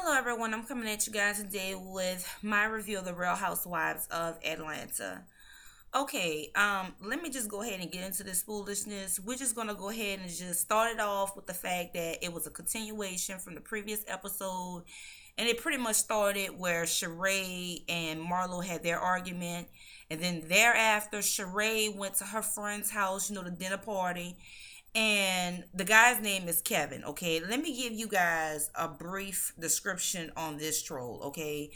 Hello everyone, I'm coming at you guys today with my review of the Real Housewives of Atlanta. Okay, let me just go ahead and get into this foolishness. We're just gonna go ahead and just start it off with the fact that it was a continuation from the previous episode, and it pretty much started where Sheree and Marlo had their argument, and then thereafter Sheree went to her friend's house, the dinner party, and the guy's name is Kevin. Okay, let me give you guys a brief description on this troll. Okay,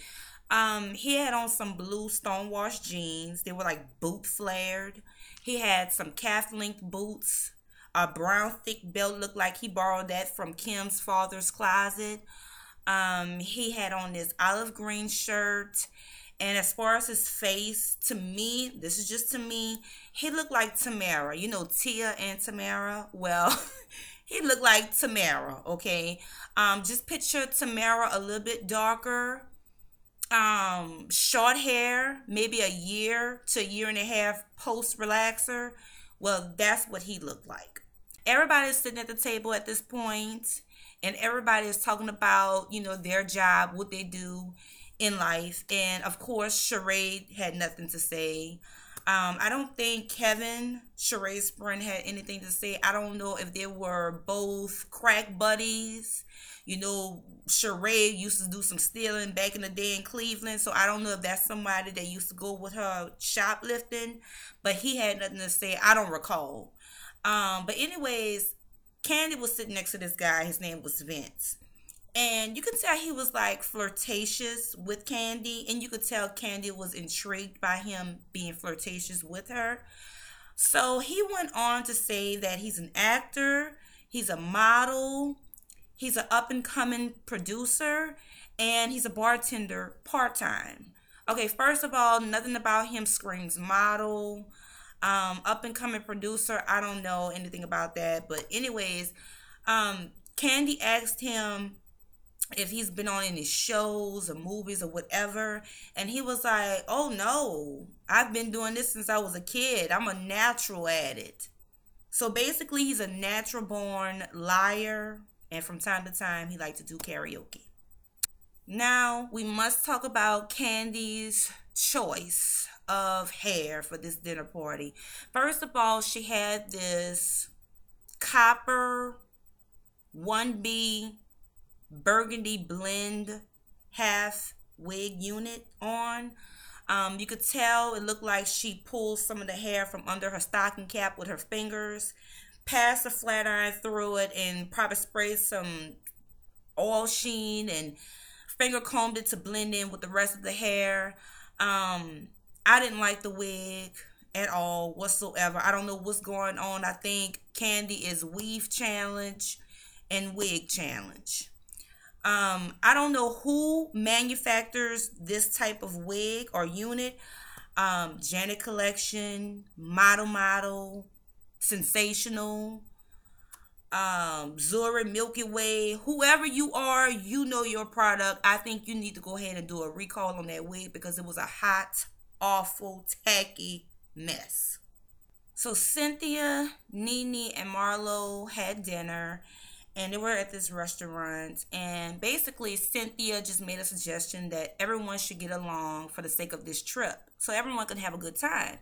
he had on some blue stonewashed jeans. They were like boot flared. He had some calf length boots, a brown thick belt, looked like he borrowed that from Kim's father's closet. He had on this olive green shirt. And as far as his face, to me, this is just to me, he looked like Tamara. You know, Tia and Tamara? Well, he looked like Tamara, okay? Just picture Tamara a little bit darker. Short hair, maybe a year to a year and a half post-relaxer. Well, that's what he looked like. Everybody's sitting at the table at this point, and everybody is talking about, their job, what they do in life. And of course Sheree had nothing to say. I don't think Kevin, Sheree's friend, had anything to say. I don't know if they were both crack buddies. Sheree used to do some stealing back in the day in Cleveland, so I don't know if that's somebody that used to go with her shoplifting, but he had nothing to say. I don't recall. But anyways, Candy was sitting next to this guy. His name was Vince. And you could tell he was like flirtatious with Candy. And you could tell Candy was intrigued by him being flirtatious with her. So he went on to say that he's an actor. He's a model. He's an up-and-coming producer. And he's a bartender part-time. Okay, first of all, nothing about him screams model. Up-and-coming producer, I don't know anything about that. But anyways, Candy asked him if he's been on any shows or movies or whatever, and he was like, oh no, I've been doing this since I was a kid. I'm a natural at it. So basically he's a natural born liar, and from time to time he likes to do karaoke. Now we must talk about Candy's choice of hair for this dinner party. First of all, she had this copper 1B burgundy blend half wig unit on. You could tell it looked like she pulled some of the hair from under her stocking cap with her fingers, passed a flat iron through it, and probably sprayed some oil sheen and finger combed it to blend in with the rest of the hair. I didn't like the wig at all whatsoever. I don't know what's going on. I think Candy is weave challenge and wig challenge. I don't know who manufactures this type of wig or unit. Janet Collection, Model, Sensational, Zuri, Milky Way, whoever you are, you know your product. I think you need to go ahead and do a recall on that wig because it was a hot, awful, tacky mess. So Cynthia, Nene, and Marlo had dinner. And they were at this restaurant, and basically Cynthia just made a suggestion that everyone should get along for the sake of this trip, so everyone could have a good time.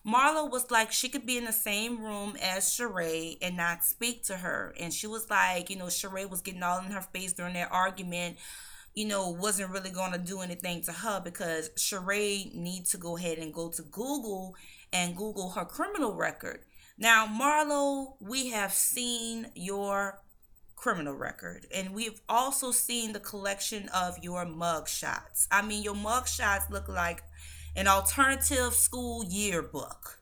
Marlo was like she could be in the same room as Sheree and not speak to her, and she was like, Sheree was getting all in her face during their argument, wasn't really going to do anything to her because Sheree needs to go ahead and go to Google and Google her criminal record. Now, Marlo, we have seen your criminal record, and we've also seen the collection of your mug shots. I mean, your mug shots look like an alternative school yearbook.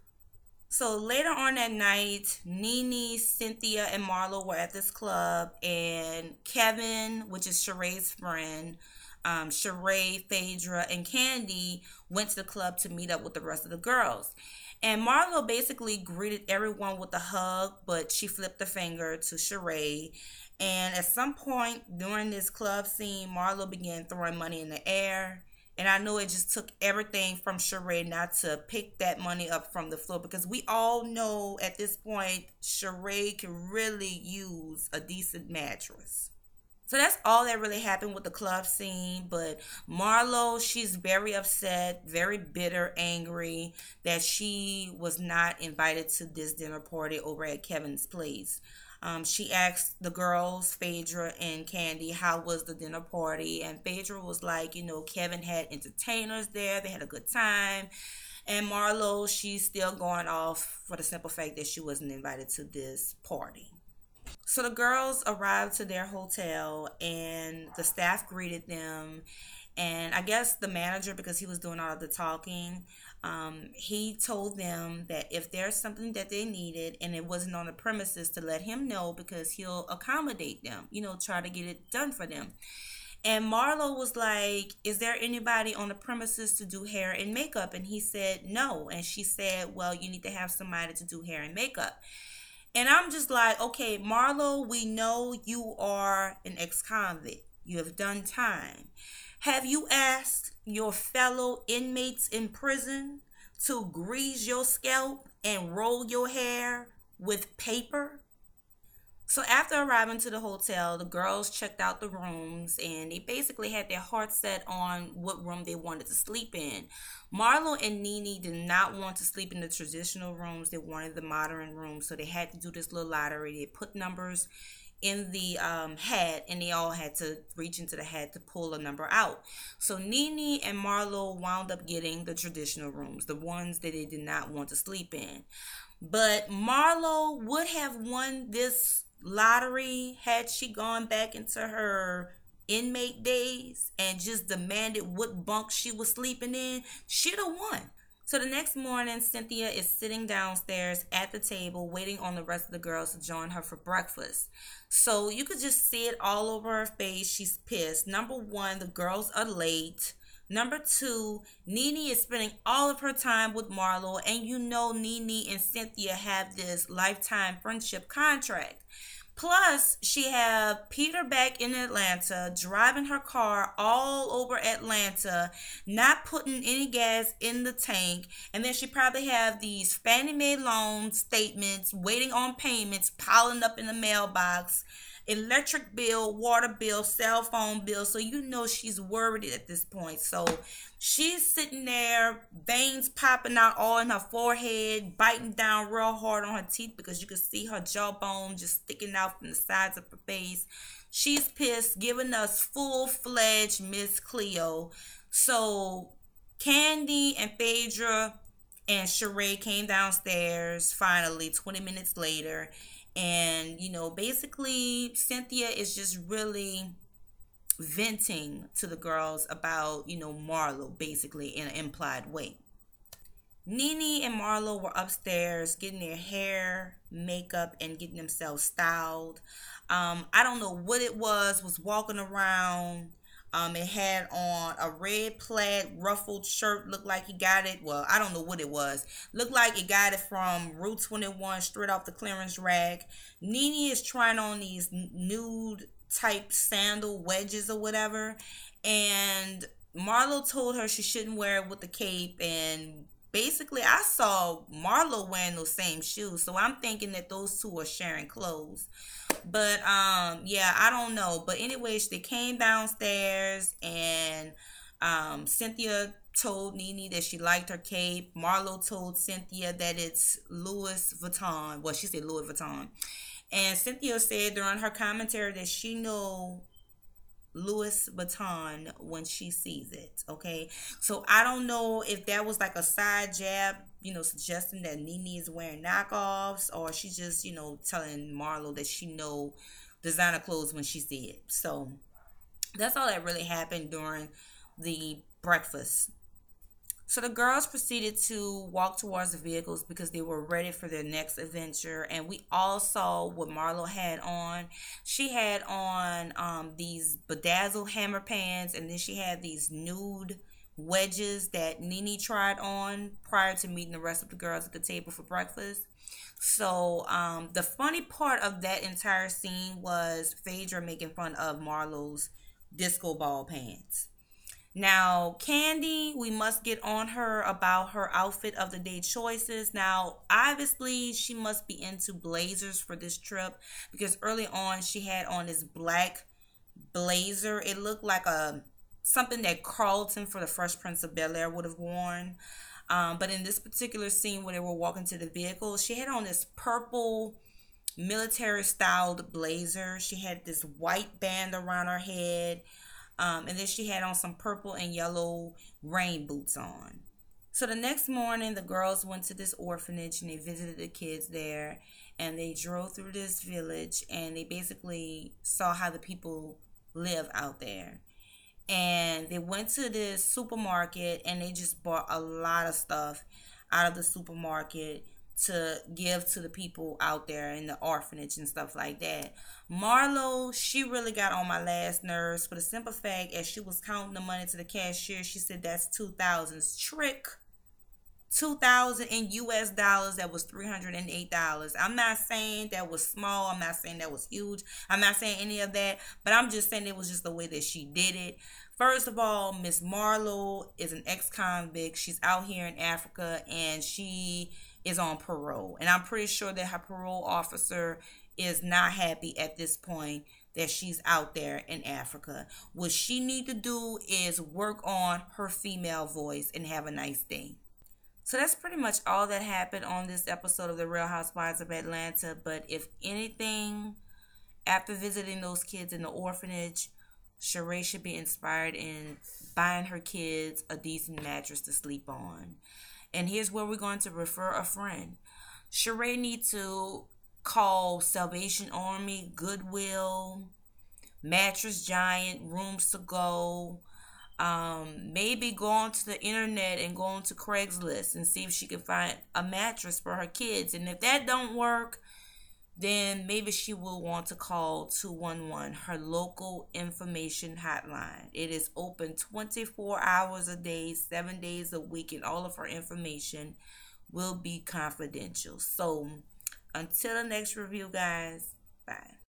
So later on that night, Nene, Cynthia, and Marlo were at this club, and Kevin, which is Sheree's friend, Sheree, Phaedra, and Candy went to the club to meet up with the rest of the girls. And Marlo basically greeted everyone with a hug, but she flipped the finger to Sheree. And at some point during this club scene, Marlo began throwing money in the air. And I know it just took everything from Sheree not to pick that money up from the floor, because we all know at this point Sheree can really use a decent mattress. So that's all that really happened with the club scene. But Marlo, she's very upset, very bitter, angry that she was not invited to this dinner party over at Kevin's place. She asked the girls, Phaedra and Candy, how was the dinner party? And Phaedra was like, Kevin had entertainers there. They had a good time. And Marlo, she's still going off for the simple fact that she wasn't invited to this party. So the girls arrived to their hotel and the staff greeted them. And I guess the manager, because he was doing all of the talking, he told them that if there's something that they needed and it wasn't on the premises, to let him know because he'll accommodate them, try to get it done for them. And Marlo was like, is there anybody on the premises to do hair and makeup? And he said no. And she said, well, you need to have somebody to do hair and makeup. And I'm just like, okay, Marlo, we know you are an ex-convict. You have done time. Have you asked your fellow inmates in prison to grease your scalp and roll your hair with paper? So after arriving to the hotel, the girls checked out the rooms and they basically had their hearts set on what room they wanted to sleep in. Marlo and Nene did not want to sleep in the traditional rooms. They wanted the modern rooms. So they had to do this little lottery. They put numbers in the hat and they all had to reach into the hat to pull a number out. So Nene and Marlo wound up getting the traditional rooms, the ones that they did not want to sleep in. But Marlo would have won this lottery had she gone back into her inmate days and just demanded what bunk she was sleeping in. She'd have won. So the next morning, Cynthia is sitting downstairs at the table waiting on the rest of the girls to join her for breakfast. So you could just see it all over her face. She's pissed. Number one, the girls are late. Number two, Nene is spending all of her time with Marlo, and Nene and Cynthia have this lifetime friendship contract. Plus, she have Peter back in Atlanta, driving her car all over Atlanta, not putting any gas in the tank. And then she probably have these Fannie Mae loan statements waiting on payments piling up in the mailbox. Electric bill, water bill, cell phone bill. So she's worried at this point. So she's sitting there, veins popping out all in her forehead, biting down real hard on her teeth because you can see her jawbone just sticking out from the sides of her face. She's pissed, giving us full-fledged Miss Cleo. So Candy and Phaedra and Sheree came downstairs finally 20 minutes later. And, basically Cynthia is just really venting to the girls about, Marlo, basically in an implied way. Nene and Marlo were upstairs getting their hair, makeup, and getting themselves styled. I don't know what it was walking around. It had on a red plaid ruffled shirt. Looked like he got it. Well, I don't know what it was. Looked like he got it from Route 21, straight off the clearance rack. Nene is trying on these nude type sandal wedges or whatever. And Marlo told her she shouldn't wear it with the cape. And basically, I saw Marlo wearing those same shoes. So I'm thinking that those two are sharing clothes. But, yeah, I don't know. But anyways, they came downstairs and Cynthia told Nene that she liked her cape. Marlo told Cynthia that it's Louis Vuitton. Well, she said Louis Vuitton. And Cynthia said during her commentary that she know Louis Vuitton when she sees it. Okay, so I don't know if that was like a side jab, suggesting that Nene is wearing knockoffs, or she's just, telling Marlo that she know designer clothes when she see it. So that's all that really happened during the breakfast. So the girls proceeded to walk towards the vehicles because they were ready for their next adventure. And we all saw what Marlo had on. She had on these bedazzled hammer pants, and then she had these nude wedges that Nene tried on prior to meeting the rest of the girls at the table for breakfast. So the funny part of that entire scene was Phaedra making fun of Marlo's disco ball pants. Now, Candy, we must get on her about her outfit of the day choices. Now, obviously, she must be into blazers for this trip because early on she had on this black blazer. It looked like a something that Carlton for the Fresh Prince of Bel-Air would have worn. But in this particular scene where they were walking to the vehicle, she had on this purple military styled blazer. She had this white band around her head. And then she had on some purple and yellow rain boots on. So the next morning, the girls went to this orphanage and they visited the kids there. And they drove through this village and they basically saw how the people live out there. And they went to this supermarket and they just bought a lot of stuff out of the supermarket to give to the people out there in the orphanage and stuff like that. Marlo, she really got on my last nerves for the simple fact, as she was counting the money to the cashier, she said that's 2,000. Trick. 2,000 in US dollars. That was $308. I'm not saying that was small. I'm not saying that was huge. I'm not saying any of that, but I'm just saying it was just the way that she did it. First of all, Miss Marlowe is an ex-convict. She's out here in Africa and she is on parole. And I'm pretty sure that her parole officer is not happy at this point that she's out there in Africa. What she need to do is work on her female voice and have a nice day. So that's pretty much all that happened on this episode of The Real Housewives of Atlanta. But if anything, after visiting those kids in the orphanage, Sheree should be inspired in buying her kids a decent mattress to sleep on. And here's where we're going to refer a friend. Sheree needs to call Salvation Army, Goodwill, Mattress Giant, Rooms to Go. Maybe go onto the internet and go onto Craigslist and see if she can find a mattress for her kids. And if that don't work, then maybe she will want to call 211, her local information hotline. It is open 24 hours a day, 7 days a week, and all of her information will be confidential. So until the next review, guys, bye.